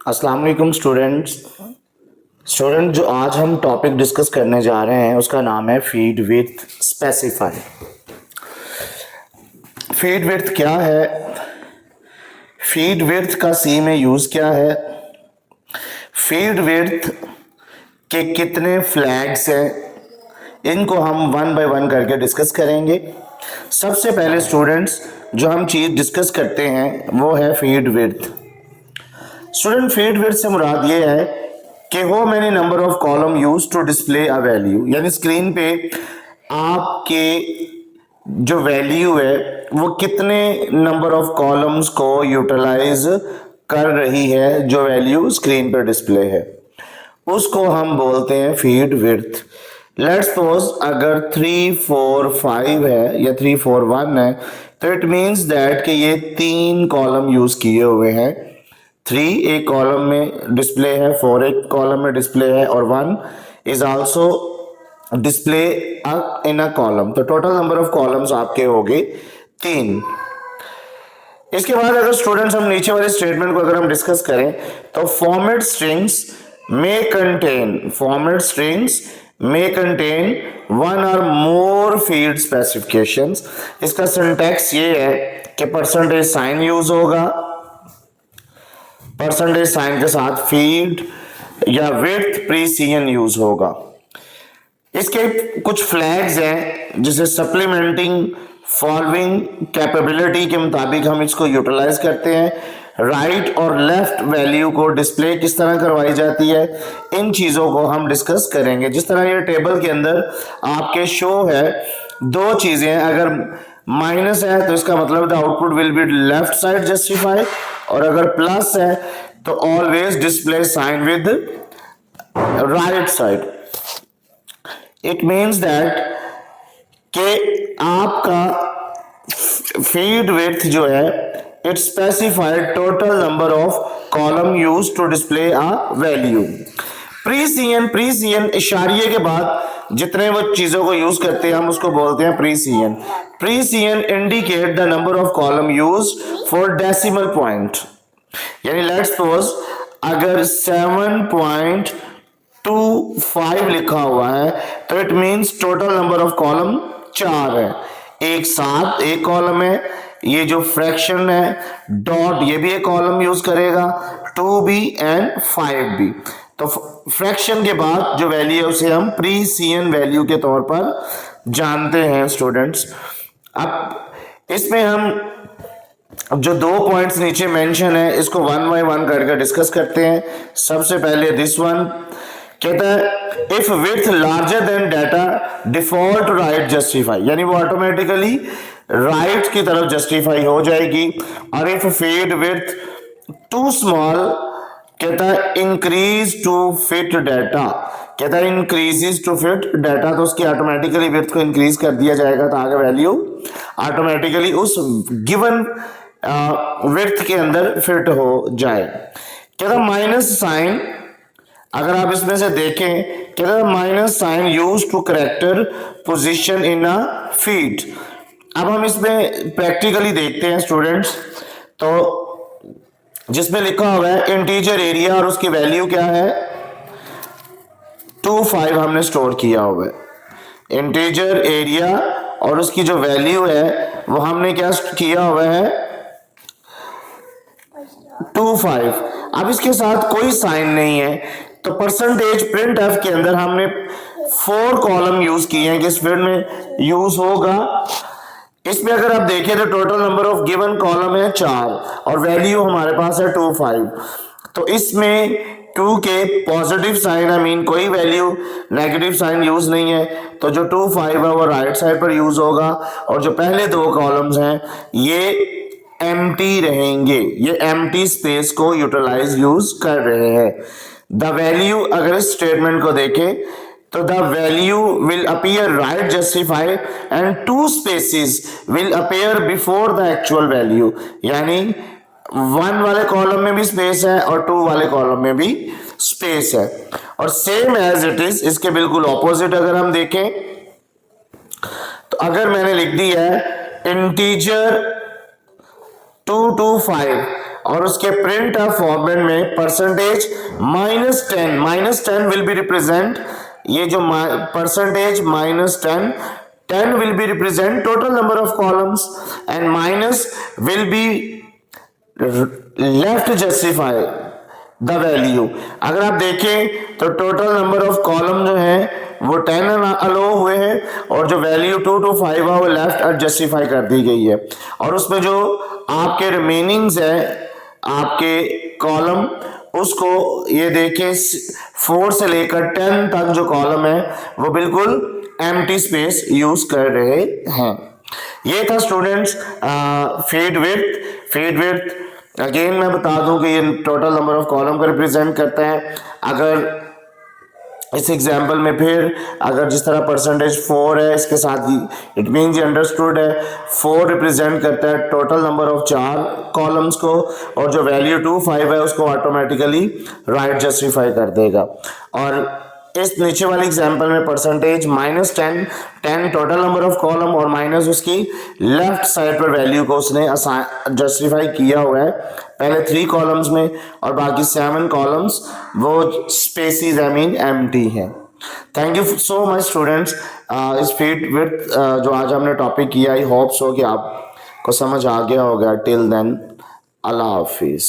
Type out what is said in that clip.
अस्सलाम वालेकुम स्टूडेंट जो आज हम टॉपिक डिस्कस करने जा रहे हैं उसका नाम है field width specify. Feed width क्या है, फीड विड्थ का सी में यूज़ क्या है, फीड विड्थ के कितने फ्लैग्स हैं, इनको हम वन बाय वन करके डिस्कस करेंगे। सबसे पहले स्टूडेंट्स जो हम चीज़ डिस्कस करते हैं वो है field width. Student field width से मुराद ये है कि how many number of column use to display a value, यानी स्क्रीन पे आपके जो वैल्यू है वो कितने नंबर ऑफ कॉलम्स को यूटिलाइज कर रही है, जो वैल्यू स्क्रीन पर डिस्प्ले है उसको हम बोलते हैं फीड विड्थ। लेट्स सपोज अगर 3 4 5 है या 3 4 1 है तो इट मीन्स दैट कि ये 3 कॉलम यूज किए हुए हैं। 3 एक कॉलम में डिस्प्ले है, 4 एक कॉलम में डिस्प्ले है और 1 is also display in a column. तो टोटल नंबर ऑफ कॉलम्स आपके हो गए 3। इसके बाद अगर स्टूडेंट्स हम नीचे वाले स्टेटमेंट को अगर हम डिस्कस करें तो format strings may contain one or more field specifications। इसका सिंटैक्स ये है कि परसेंटेज साइन यूज होगा, परसेंटेज साइन के साथ फील्ड या विड्थ प्रीसीएन यूज होगा। इसके कुछ फ्लैग्स हैं जिसे सप्लीमेंटिंग फॉलोइंग कैपेबिलिटी के मुताबिक हम इसको यूटिलाइज करते हैं। राइट और लेफ्ट वैल्यू को डिस्प्ले किस तरह करवाई जाती है, इन चीज़ों को हम डिस्कस करेंगे। जिस तरह ये टेबल के अंदर आपके शो है दो चीज़ें, अगर माइनस है तो इसका मतलब the output will be left side justify, और अगर प्लस है तो always display sign with right side. It means that कि आपका फीड विड्थ जो है it specified total number of column use to display a value. Precision इशारिये के बाद जितने वो चीजों को यूज करते हैं हम उसको बोलते हैं precision indicate the number of column use for decimal point. यानी लेट्स सपोज अगर 7.25 लिखा हुआ है तो it means total number of column 4 है। एक 7 एक कॉलम है, ये जो फ्रैक्शन है डॉट ये भी एक कॉलम यूज करेगा, 2b एंड 5b। तो फ्रैक्शन के बाद जो वैल्यू है उसे हम प्रीसीएन वैल्यू के तौर पर जानते हैं स्टूडेंट्स। अब इसमें हम जो 2 पॉइंट्स नीचे मेंशन है इसको वन बाय वन करके डिस्कस करते हैं। सबसे पहले दिस वन कहता है if width larger than data default right justify, यानी वो ऑटोमेटिकली राइट की तरफ जस्टिफाई हो जाएगी। और if field width too small कहता है इंक्रीज टू फिट डाटा, कहता है इंक्रीजेस टू फिट डाटा, तो उसकी ऑटोमेटिकली विड्थ को इंक्रीज कर दिया जाएगा ताकि वैल्यू ऑटोमेटिकली उस गिवन विड्थ के अंदर फिट हो जाए। कहता माइनस साइन, अगर आप इसमें से देखें कहता minus sign use to character position in a feed. अब हम इसमें प्रैक्टिकली देखते हैं स्टूडेंट्स, तो जिसमें लिखा हुआ है इंटीजर एरिया और उसकी वैल्यू क्या है 25 हमने स्टोर किया हुआ है। इंटीजर एरिया और उसकी जो वैल्यू है वो हमने क्या किया हुआ है 25। अब इसके साथ कोई साइन नहीं है तो परसेंटेज प्रिंट एफ के अंदर हमने 4 कॉलम यूज किए हैं कि इस फील्ड में यूज होगा। इसमें अगर आप देखें तो total number of given column है 4 और वैल्यू हमारे पास है 25। तो इसमें 2 के पॉजिटिव साइन आई मीन कोई वैल्यू नेगेटिव साइन यूज नहीं है, तो जो 25 है वो राइट साइड पर यूज होगा और जो पहले 2 कॉलम्स हैं ये एम्प्टी रहेंगे, ये एम्प्टी स्पेस को यूटिलाइज यूज कर रहे हैं। द वैल्यू, अगर इस स्टेटमेंट को देखें तो the value will appear right justify and 2 spaces will appear before the actual value, यानी 1 वाले कॉलम में भी स्पेस है और 2 वाले कॉलम में भी स्पेस है। और सेम एज इट इज इसके बिल्कुल ऑपोजिट अगर हम देखें तो अगर मैंने लिख दिया है इंटीजर 2 to 5 और उसके प्रिंट ऑफ फॉर्मेट में परसेंटेज -10 विल बी रिप्रेजेंट, ये जो percentage -10, 10 will be represent total number of columns and minus will be left justify the value। अगर आप देखें तो टोटल नंबर ऑफ कॉलम जो है वो 10 अलो हुए हैं और जो वैल्यू 2 to 5 है वो लेफ्ट और जस्टिफाई कर दी गई है, और उसमें जो आपके रिमेनिंग्स है आपके कॉलम उसको ये देखें 4 से लेकर 10 तक जो कॉलम है वो बिल्कुल एम्प्टी स्पेस यूज कर रहे हैं। ये था स्टूडेंट्स फीड विड्थ। अगेन मैं बता दूं कि ये टोटल नंबर ऑफ कॉलम को रिप्रेजेंट करता है। अगर इस एग्जाम्पल में फिर अगर जिस तरह परसेंटेज 4 है इसके साथ ही इट मीन्स ये अंडरस्टूड है 4 रिप्रेजेंट करता है टोटल नंबर ऑफ 4 कॉलम्स को, और जो वैल्यू 2 5 है उसको ऑटोमेटिकली राइट जस्टिफाई कर देगा। और इस नीचे वाले एग्जाम्पल में percentage -10 total number of column और माइनस उसकी लेफ्ट साइड पर वैल्यू को उसने जस्टिफाई किया हुआ है पहले 3 कॉलम्स में, और बाकी 7 कॉलम्स वो स्पेसिस आई मीन एम्प्टी है। Thank you so much students. इस फीड विड्थ जो आज हमने टॉपिक किया, आई होप सो कि आपको समझ आ गया होगा। टिल देन अल्लाह हाफिज।